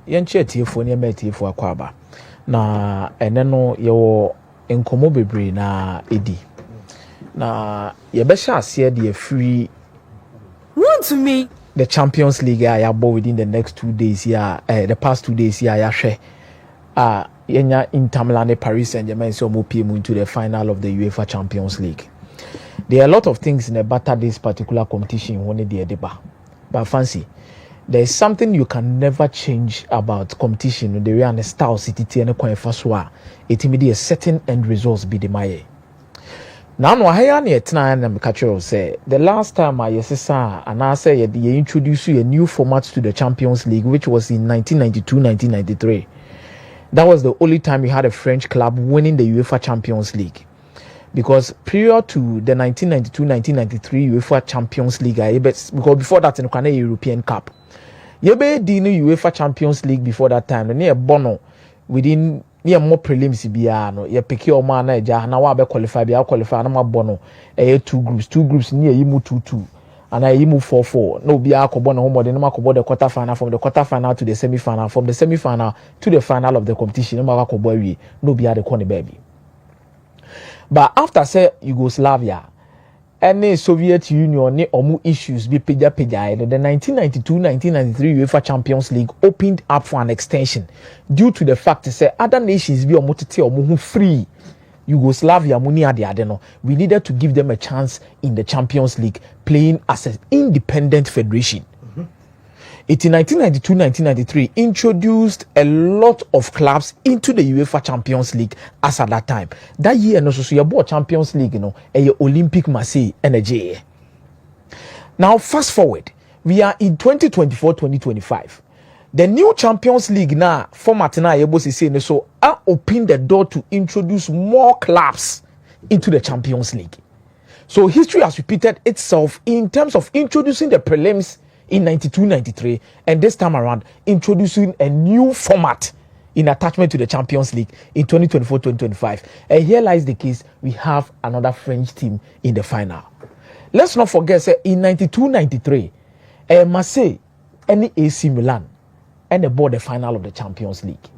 Yenche tiefo ne metiefo akwaba na ene no yewo enkomo bebre na edi na yebesha ase de free want to me the Champions League ya bo within the next 2 days here the past 2 days here ya hwe yenya Inter Milan Paris Saint-Germain so mo pm into the final of the UEFA Champions League. There are a lot of things in about this particular competition when they deba, but fancy there is something you can never change about competition. The way and the style city and the first one, it immediately a certain end results be the maye. Now no haya ni etna and catcher say the last time I saw and I say they introduced a new format to the Champions League, which was in 1992-1993. That was the only time we had a French club winning the UEFA Champions League. Because prior to the 1992-1993 UEFA Champions League, because before that in the European Cup, yebe di no UEFA Champions League before that time. Near Bono within near more prelims biano. Ye pick your man na wa be qualify be qualify na Bono. Two groups near yimu 2-2 and I yimu 4-4. No be Bono home the no the quarter final, from the quarter final to the semi final, from the semi final to the final of the competition. No be the corner baby. But after say Yugoslavia, any Soviet Union ni omu issues be peja the 1992-1993 UEFA Champions League opened up for an extension due to the fact that other nations be omutete omu free Yugoslavia muni ade no. We needed to give them a chance in the Champions League playing as an independent federation. It in 1992-1993 introduced a lot of clubs into the UEFA Champions League as at that time. That year, no, so you bought Champions League, a Olympic Marseille energy. Now, fast forward, we are in 2024-2025. The new Champions League now format now able to say so I open the door to introduce more clubs into the Champions League. So history has repeated itself in terms of introducing the prelims in 92-93 and this time around introducing a new format in attachment to the Champions League in 2024-2025. And here lies the case, we have another French team in the final. Let's not forget say, in 92-93 Marseille any AC Milan and they bought the final of the Champions League.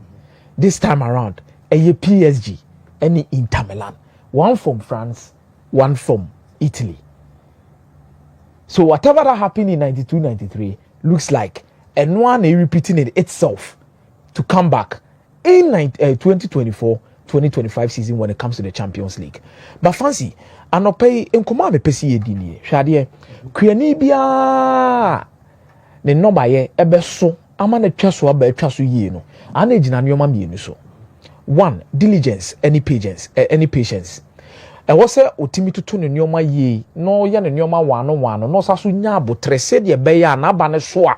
This time around a PSG any Inter Milan, one from France, one from Italy. So whatever that happened in 92-93 looks like and one is repeating it itself to come back in 2024-2025 season when it comes to the Champions League. But fancy, anope enkoma me pesi edini. Hwade kuani bia ne number ye ebe so ama na twa so aba twa so yie no. Ana ejina nyoma mienu so. 1. Diligence, any patience. E wo se otimi tutu ne nyoma yie no ya ne nyoma wano no saso nya abotre se de be ya na ba ne so a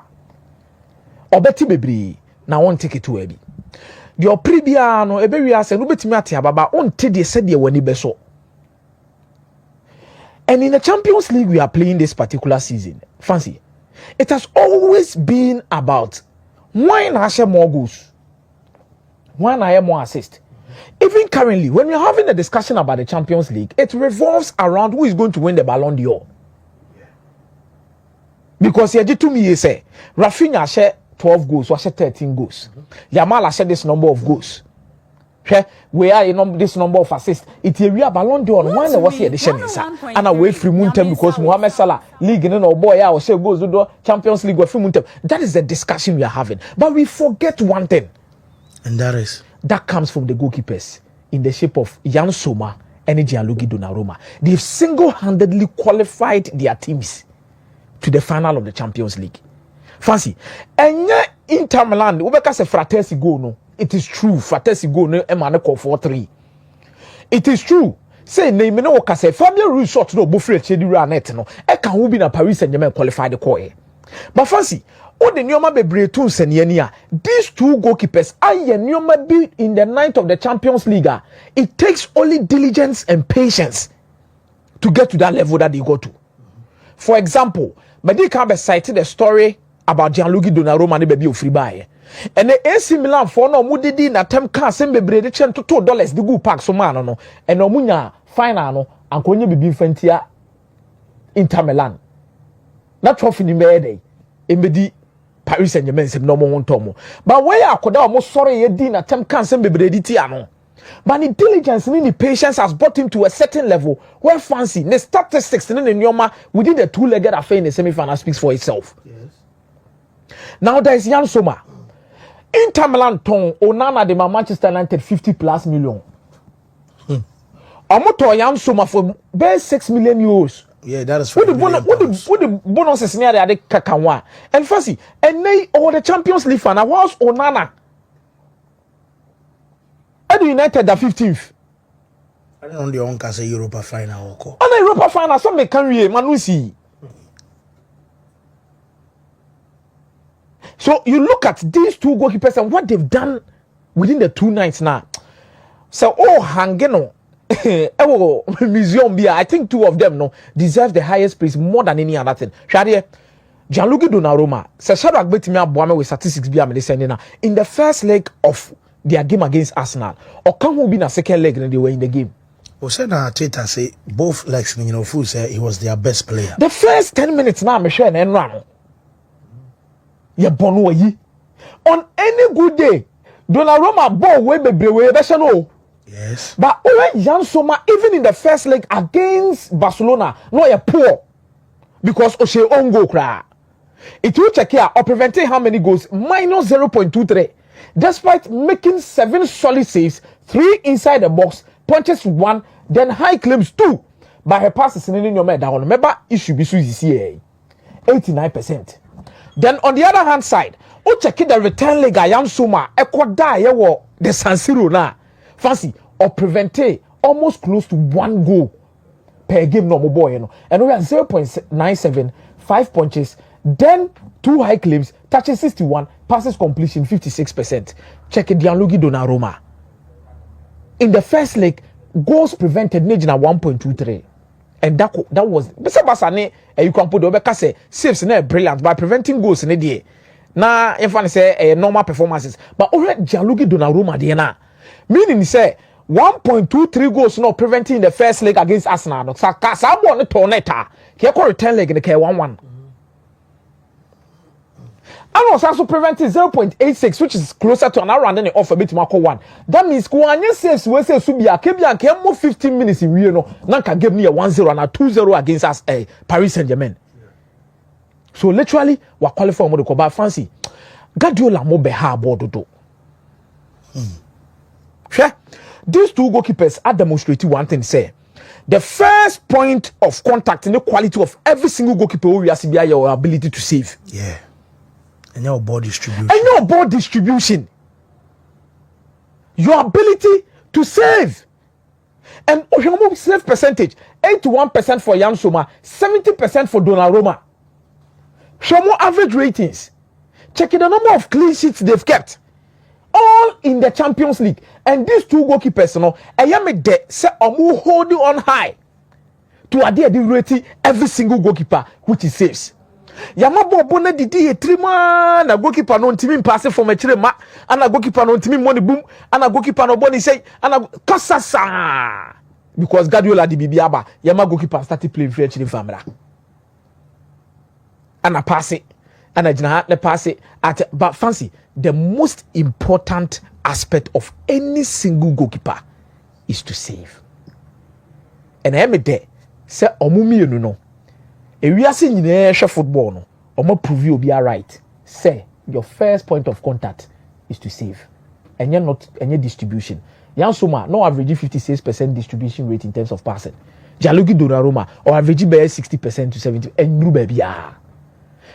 obeti bebre na won take to abi de opri bia no ebe wi ase no betimi ate ababa on te de se de wani be so. And in the Champions League we are playing this particular season, fancy, it has always been about why na share more goals, why na have more assists. Even currently, when we're having a discussion about the Champions League, it revolves around who is going to win the Ballon d'Or. Because you to me, you say, Rafinha share 12 goals, or share 13 goals. Yamal share this number of goals. We are this number of assists. It's a real Ballon d'Or. When there was the edition, and away from Muntem because Mohamed Salah League, boy, I will say goes to the Champions League with Muntem. That is the discussion we are having. But we forget one thing, and that comes from the goalkeepers in the shape of Jan Sommer and Gianluigi Donnarumma. They've single-handedly qualified their teams to the final of the Champions League. Fancy. And Inter Milan, Ubeka se Fratesi go no. It is true. Fratesi go no emane call 4-3. It is true. Say name no okase Fabio Ruiz shot no bofre chedi ranet no. E kan wo bi na Paris Saint-Germain qualified the call. But fancy, all the Nyoma Bebre tun seniania, these two goalkeepers are Nyoma be in the night of the Champions League. It takes only diligence and patience to get to that level that they go to. For example, Madi Kabe cited a story about Gianluigi Donnarumma and baby of free buy. And the AC Milan for no mudidi na tem can send Bebre the chen to $2 the good pack so man no and no munya final no and konye bibi Inter Milan. Not trophy ni mede embedi Paris Saint-Germain se no mo wontomo but where akoda o mo sorry ye din attempt can sem bebredi ti ano but the diligence and the patience has brought him to a certain level where fancy the statistics and the nyoma within the two-legged affair in the semi-final speaks for itself. Yes. Now there is Jan Sommer. Inter Milan ton Onana de Manchester United 50 plus million. Omoto Jan Sommer for bare 6 million euros. Yeah, that is what the bonuses near the kakanwa. And fancy and they all the Champions League fan was Onana. And United the 15th. I don't know the onka say Europa final or and the Europa final some can read Manusi. So you look at these two goalkeepers and what they've done within the 2 nights now. So hangeno museum beer. I think 2 of them deserve the highest praise more than any other thing. Shadi Gianluigi Donnarumma says Shadrack betimi aboame with statistics be am sending in the first leg of their game against Arsenal or can who be in a second leg and they were in the game. Well, said Arteta say both legs, full say he was their best player. The first 10 minutes now, Michelle and run. You born yi. On any good day, Donnarumma ball way be yes. But Jan Sommer, even in the first leg against Barcelona, no a poor because Oshe own goal cry. It will check here or preventing how many goals minus 0.23. Despite making 7 solid saves, 3 inside the box, punches 1, then high claims 2. But her passes in your man down. Remember, it should be Suzy 89%. Then on the other hand side, check the return leg Jan Sommer, the San Siro na fancy or prevent almost close to 1 goal per game no boy, and we are 0.97, 5 punches, then 2 high claims, touches 61, passes completion 56%. Check Gianluigi Donnarumma. In the first leg, goals prevented Nejina 1.23. And that was Basane you can put over say saves brilliant by preventing goals in the day. Now if I say normal performances, but already Gianluigi Donnarumma there na. Meaning say 1.23 goals not preventing in the first leg against Arsenal. No, Sabo Toneta. He return leg in the K1-1. And was also preventing 0.86, which is closer to an hour and then off a bit Marco 1. That means Kuanya says we say Subia Kebian came more 15 minutes in Rio. Nanka gave me a 1-0 and a 2-0 against us Paris Saint-Germain. So literally we qualify for the Koba fancy. Guardiola mo beha bododo. Sure. These 2 goalkeepers are demonstrating one thing say. The first point of contact in the quality of every single goalkeeper who has your ability to save. Yeah. And your ball distribution. Your ability to save. And your save percentage 81% for Jan Sommer, 70% for Donnarumma. Show more average ratings. Check the number of clean sheets they've kept. All in the Champions League. And these 2 goalkeepers, I am a de say holding on high to adhere the rating every single goalkeeper which he saves. Yamabo bonne didi trima na goalkeeper no ntimi pass from a chirema ana goalkeeper no ntimi money boom ana goalkeeper no boni say ana kasasa because Guardiola di bibiaba yama goalkeeper started playing free chiri famra ana pass it ana jina le pass it at but fancy the most important aspect of any single goalkeeper is to save. And I am there say omumi enu no e wiase nyina hwe football no omo prove you be right say your first point of contact is to save and you're not any distribution. Jan Sommer no average 56% distribution rate in terms of passing. Gianluigi Donnarumma or average by 60% to 70 and no baby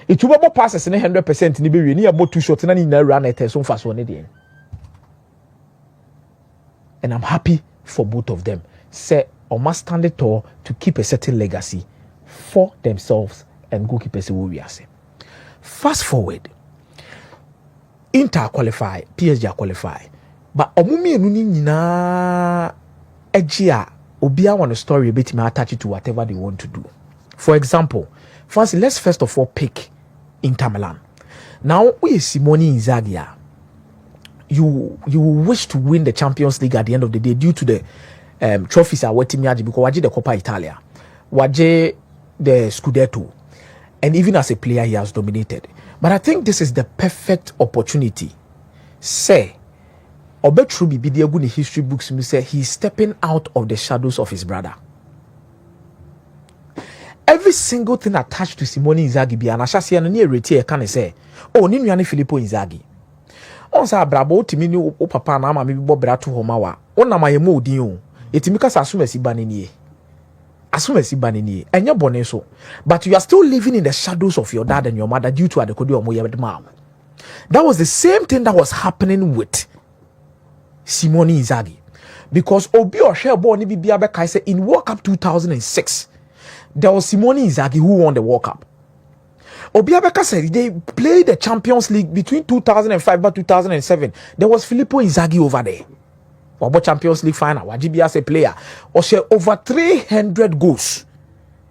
it will more passes in 100% ni be we ni about 2 shots na ni na run at so fast one dey. And I'm happy for both of them. Say must stand tall to keep a certain legacy for themselves and goalkeepers who we are saying. Fast forward, Inter qualify, PSG qualify, but omumi enu ni nyina ejia obia want a story a bit me attach it to whatever they want to do. For example, first let's first of all pick Inter Milan. Now we Simone Inzaghi. You wish to win the Champions League at the end of the day due to the trophies are waiting me because waje the Coppa Italia, waje the Scudetto, and even as a player he has dominated. But I think this is the perfect opportunity. Say, Obetru Bibi in history books, me say he's stepping out of the shadows of his brother. Every single thing attached to Simone Inzaghi be an ashasi and near retire can say, oh, Nini Filippo Inzaghi. On sa brabo timini o papa na ama mi bo brato homawa. On na maye mo din o. Etimika sa asumesi banini. Asumesi banini. Enya bone so. But you are still living in the shadows of your dad and your mother due to adekodi omoye mom. That was the same thing that was happening with Simone Inzaghi. Because Obi Oshe born ni bibia be kai say in World Cup 2006 there was Simone Inzaghi who won the World Cup. Obiabeka said they played the Champions League between 2005 and 2007. There was Filippo Inzaghi over there. About Champions League final, Wajibia as a player, or share over 300 goals.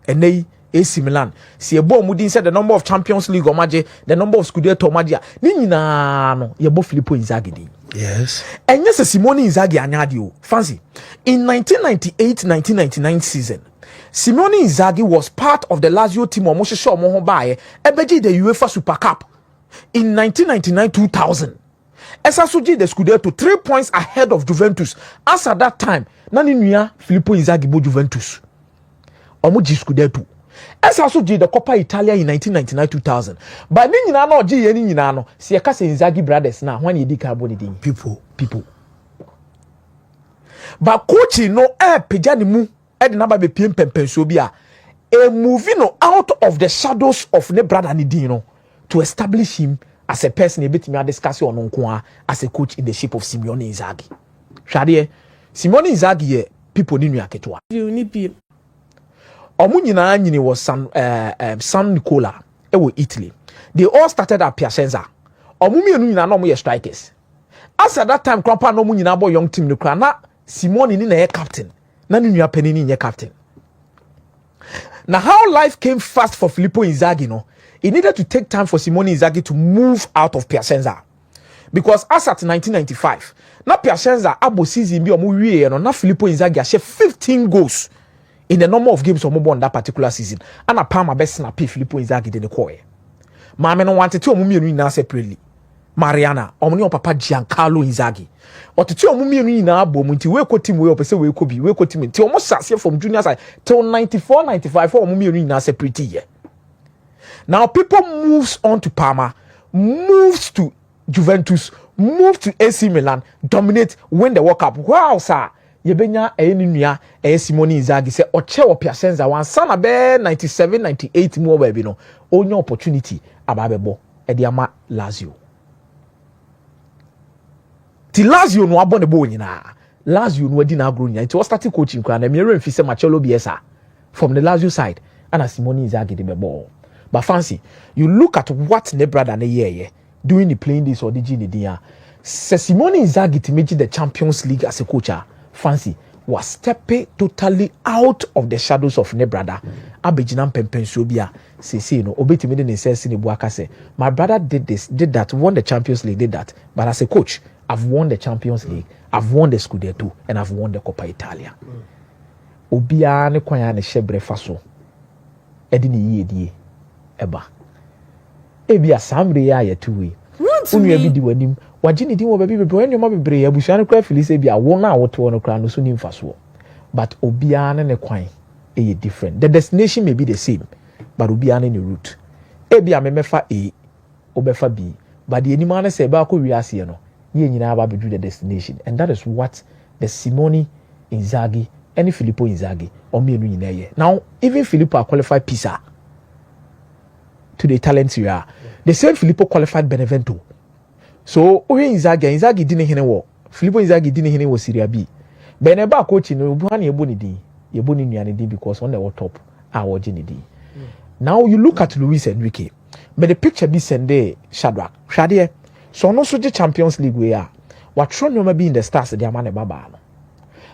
And they AC Milan. See a bomb within said the number of Champions League or Maje, the number of Scudetto Magia. Nina no, you both Filippo Inzaghi. Yes. And yes, Simone Inzaghi Anyadio. Fancy. In 1998-1999 season, Simone Inzaghi was part of the Lazio team of Moshe Shaw Mohobaye, Ebeji the UEFA Super Cup in 1999-2000. Esasuji the Scudetto 3 points ahead of Juventus. As at that time, Nani Nuya Filippo Inzaghi bo Juventus. Omuji Scudetto. Esasuji the Coppa Italia in 1999-2000. But ni nyina no ji yeni nyina no. Si eka se Inzaghi brothers na when yedi ka boni din. People. But coach no peja ni mu e na ba be piem pempenso bi a moving out of the shadows of ne brother Nidino to establish him as a person a bit me discuss on nko as a coach in the shape of Simone Inzaghi. Shade Simone Inzaghi people ni nua ketewa. You need be. Omu nyina nyini was San Nicola e Italy. They all started at Piacenza. Omu mienu nyina na omu ye strikers. As at that time Krapa no mu nyina bo young team no kra na Simone ni na ye captain. Nani nua penini nye captain. Now how life came fast for Filippo Inzaghi, no? It needed to take time for Simone Inzaghi to move out of Piacenza. Because as at 1995, na Piacenza abo season bi omo wie no na Filippo Inzaghi a 15 goals in the number of games omo won that particular season. And a Parma best snap Filippo Inzaghi de ne koye. Maame no wanted to omo mienu nyina separately. Mariana, omni papa Giancarlo Inzaghi. Otiti omo mienu nyina abo mu nti we ko team we opese we ko bi we ko team nti omo sase from junior side till 94-95 for omo mienu nyina separate here. Now people moves on to Parma, moves to Juventus, move to AC Milan, dominate, win the World Cup. Wow, sir. Yebenya eni nua Simone Inzaghi say oche wo Piacenza wan sana be 97-98 mu oba no onye opportunity ababebo e de ama Lazio. Ti Lazio no abone bo nyina. Lazio no adi na agro nyina. Ti was starting coaching kwa na me remfi say Marcelo Bielsa from the Lazio side and Simone Inzaghi de bebo. But fancy, you look at what ne brother ne ye doing the playing this or the Gini dia. Simone Inzaghi to make the Champions League as a coach. Fancy was stepping totally out of the shadows of ne brother. Abejinam Pempensobia say no obeti me the sense in Buaka say my brother did this, did that, won the Champions League, did that. But as a coach, I've won the Champions League, I've won the Scudetto, and I've won the Coppa Italia. Obia ne kwanya ne shebre faso. Edi ni yedie eba. Ebi asamre ya yetuwe. Unu ya bidi wanim. Wajini di wo baby bebre enyo ma bebre abusua ne kwa fili se bia wo na woto no kra no so nim faso. But obia ne kwan e different. The destination may be the same, but obia ne route. Ebi amemefa A, obefa B. But the anima ne se ba ko wiase no, ye nyina ba bedu the destination. And that is what the Simone Inzaghi and Filippo Inzaghi omienu nyina ye. Now, even Filippo qualified Pisa to the Italian Serie A. The same Filippo qualified Benevento. So, Inzaghi didn't hine wo. Filippo Inzaghi didn't hine wo Serie B. Beneba coaching no buhani eboni di. Yeboni nyane di because on the top our di. Now you look at Luis Enrique. But the picture be sende Shadrach. Shadie. So no so the Champions League we are. What should no be in the stars the amane baba.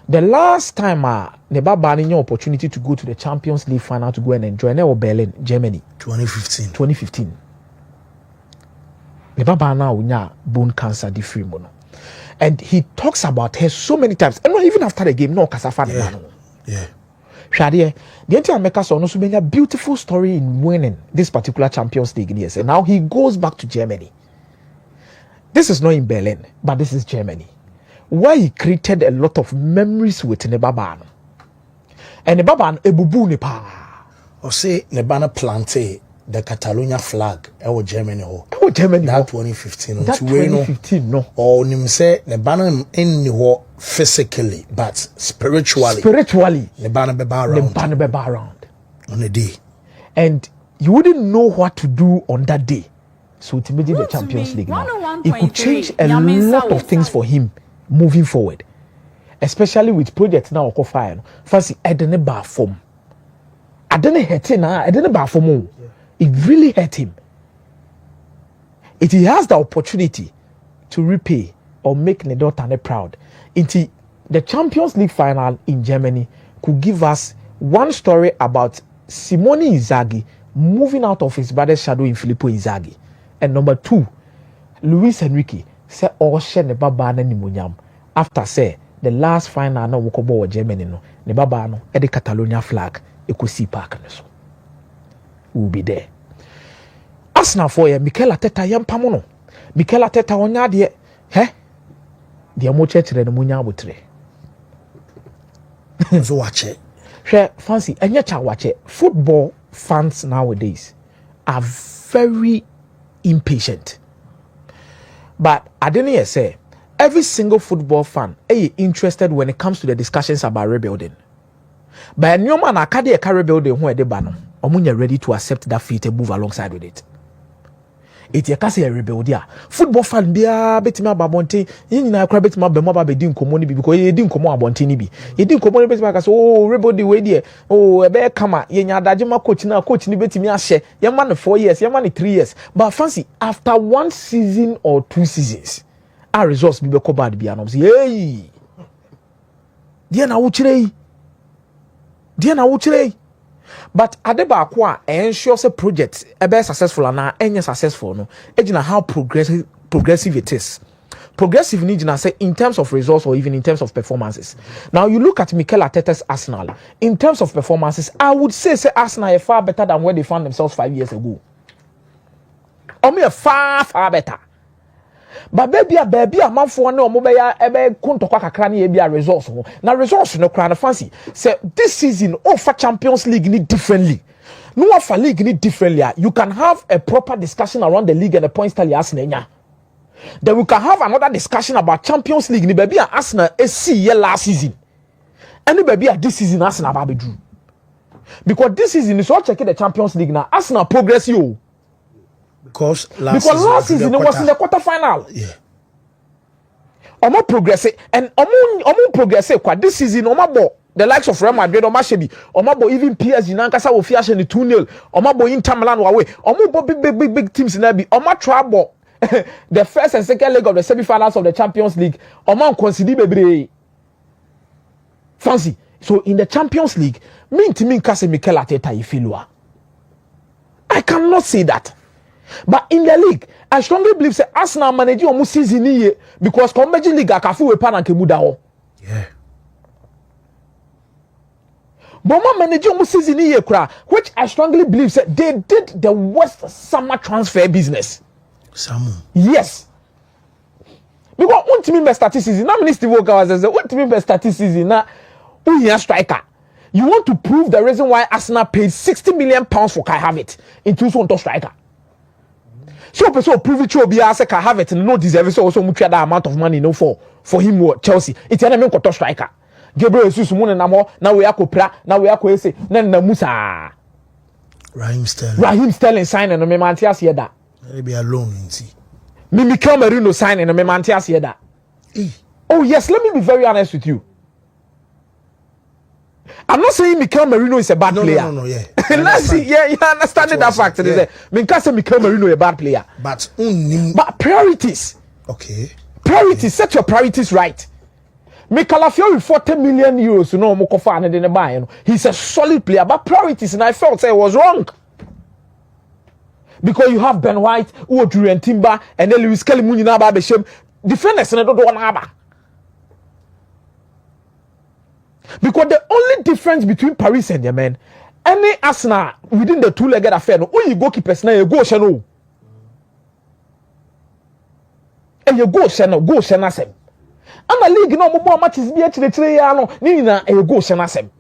The last time ne baba any opportunity to go to the Champions League final to go and enjoy ne Berlin, Germany. 2015. Ne baba na unya bone cancer di free mono. And he talks about her so many times. And not even after the game, no kasafa. Yeah. Shadie, the entire Mecca son also made a beautiful story in winning this particular Champions League years. And now he goes back to Germany. This is not in Berlin, but this is Germany, where he created a lot of memories with Nebaban. And Nebaban ebubu nepa. Or say Nebana planted the Catalonia flag. Germany. Germany. That 2015. That 2015, no. Or nim say Nebana in physically, but spiritually. Nebana beba around. On a day. And you wouldn't know what to do on that day. So to imagine the Champions League now, it could change a lot of things for him moving forward. Especially with projects now on fire. Fancy I didn't bar form. I didn't hurt him. I didn't bar form. It really hurt him. If he has the opportunity to repay or make Nedotane proud, into the Champions League final in Germany could give us one story about Simone Inzaghi moving out of his brother's shadow in Filippo Inzaghi. And number 2, Luis Enrique said all share ne baba na nimunyam after say the last final na wokobo Germany no ne baba no e the Catalonia flag e ko see park no so will be there. Arsenal for ye Mikel Arteta yampamo no Mikel Arteta onya de de mo chechire no munya abotre so watch it. Share fancy enya cha watch it. Football fans nowadays are very impatient. But I didn't say every single football fan is interested when it comes to the discussions about rebuilding. But no man akade e rebuilding who e de ba no, omunya ready to accept that fate and move alongside with it. It yakase e rebuild ya. Football fan bia betima babonte, yin na akra betima be mo ba be di nkomo ni bi because ye di nkomo abonte ni bi. Ye di nkomo ni betima ka so rebuild the way there. Oh e be kama ye nya adaje ma coach ni betimi ahye. Ye man 4 years, ye man 3 years. But fancy after 1 season or 2 seasons, our results be ko bad bia no say hey. Dia na wo kire. But adeba akwa ensure say project be successful and any successful no ejina how progressive it is. Progressive need na say in terms of results or even in terms of performances. Now you look at Mikel Arteta's Arsenal in terms of performances, I would say Arsenal are far better than where they found themselves 5 years ago. Or far better. But baby a man for no mo be ya ebe kuntokwa kakra na ye bia results ho na results no kra na fancy say this season offer Champions League ni differently no offer league ni differently. You can have a proper discussion around the league and the points tally Arsenal. Then we can have another discussion about Champions League ni baby Arsenal see year last season and baby this season Arsenal ba be do because this season is all checking the Champions League now Arsenal progress you. Because last season it was in the quarter final. Yeah. Omo progress and omo progress kwa this season omo the likes of Real Madrid omo shebi omo even PSG nankasa wo fiashe ni 2-0 omo Inter Milan wa we omo big teams na bi omo trouble the first and second leg of the semi-finals of the Champions League omo consider bebre fancy. So in the Champions League mean kase Mikel Arteta ifilwa. I cannot say that. But in the league, I strongly believe say Arsenal manage omu season ni because Community League akafu we pan anke muda ho. Yeah. But man manage omu season ni kra, which I strongly believe say they did the worst summer transfer business. Samu. Yes. Because untimi be statistics na minister Woka was say untimi be statistics na unya striker. You want to prove the reason why Arsenal paid 60 million pounds for Kai Havertz into so striker. So person prove it to be as Kai Havertz no deserve so also much that amount of money no for him or Chelsea. It's an enemy to striker. Gabriel Jesus mo na mo na we akopra na we akoese na Musa. Raheem Sterling sign and me Mantias here that. Maybe alone nti. Mikel Merino sign and me Mantias here that. Oh yes, let me be very honest with you. I'm not saying Mikel Merino is a bad player. No, yeah. Let's see, yeah, you understand that fact. Yeah. I can't say Mikel Merino is a bad player. But priorities. Okay. Priorities. Set your priorities right. Mikel Arteta 40 million euros. You know, Mokofa and then buy. He's a solid player, but priorities, and I felt it was wrong. Because you have Ben White, Uodru and Timber, and then Lewis Kelly Muni na ba be shem. Defenders and don't want to. Because the only difference between Paris Saint-Germain and Arsenal within the two-legged affair, no, you goalkeepers now you go channel. And you go channel sem. And the league no more matches be actually 3 years no, nina you go channel sem.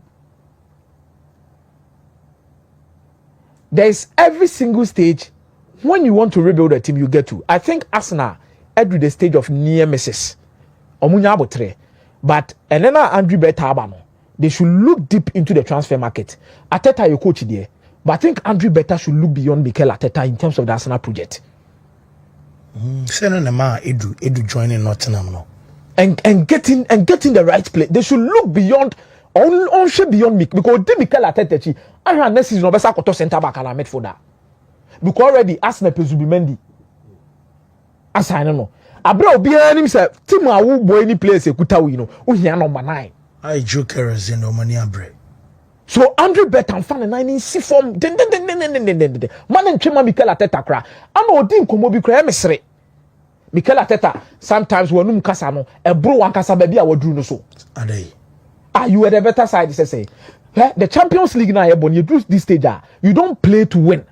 There is every single stage when you want to rebuild a team you get to. I think Arsenal at the stage of near misses. Omunya abotre. But and then Andrew Beta they should look deep into the transfer market. Arteta your coach there. But I think Andrew Beta should look beyond Mikel Arteta in terms of the Arsenal project. Sending the man Edu joining Nottingham no. And getting the right play. They should look beyond beyond me because they Mikel Arteta I ran next season obesa koto center back and I made for that. Because already Arsenal pe Zubimendi. Assign no. Abra obi anim say team a wo boy any place ekuta we know. Wo hia number 9. I jokers in Omani Abre. So Andrew Betan fan and 9 see form man and Chema Mikel Arteta kra. Ama odi nkomo bi kra mesre. Mikel Arteta sometimes wanum kasa no e bro wan kasa ba bi a waduru no so. Adai. You were the better side say. The Champions League now you do this stage you don't play to win.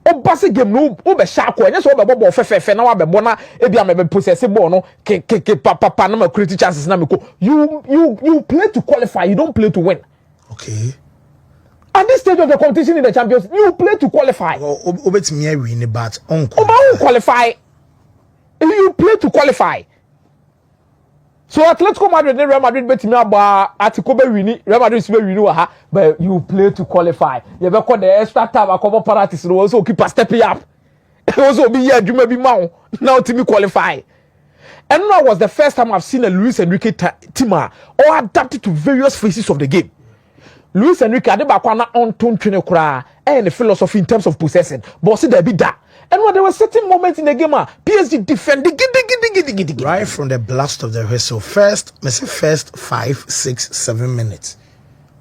O base game no o be sharp ko enye so o be bobo fe na wa be bona e bia me be possess ball no papa na ma create chances na me ko you play to qualify, you don't play to win. Okay. At this stage of the competition in the Champions, you play to qualify. Obetimi win but on qualify. You play to qualify. So Atletico Madrid and Real Madrid bet me about Atletico be win, Real Madrid be win but you play to qualify. You be call the extra time a couple practice no also keep stepping up. Also be here you may be now to qualify. And that was the first time I've seen a Luis Enrique team or adapted to various phases of the game. Luis Enrique adebakwana on tone train kura and the philosophy in terms of possessing. But see there be that. And when there were certain moments in the game, PSG defended right from the blast of the whistle. First 5, 6, 7 minutes.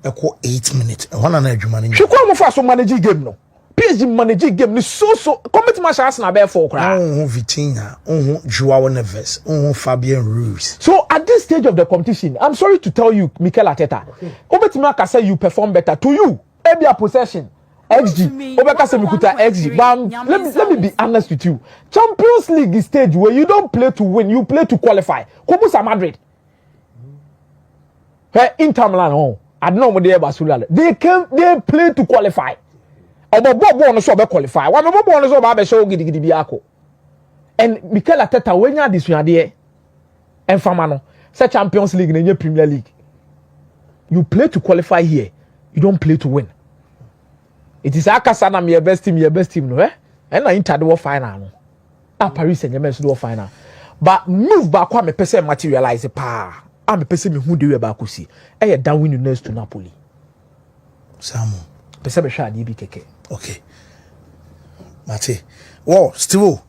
Equal 8 minutes. And one another manage. She come for some managing game no. PSG managing game is so commit match Arsenal be for cry. Vitinha, Joao Neves, Fabian Ruiz. So at this stage of the competition, I'm sorry to tell you, Mikel Arteta, Obetima can say you perform better to you. Every possession. XG. XG. But let me be honest with you. Champions League is stage where you don't play to win, you play to qualify. Kobusa Madrid. Inter Milan, I don't know what they are. They play to qualify. Obo no so be qualify. Wa Bobo no so ba be show gidi biako. And Mikel Arteta when you this there. And fama no. Say Champions League and Premier League. You play to qualify here. You don't play to win. It is Akasana your best team no And I Inter the final no. Paris Saint-Germain do final. But move back kwa me person materialize pa. Am me person me hu de we ba kosi. E down win next to Napoli. Samu. Person be sha di bi keke. Okay. Mate. Well, still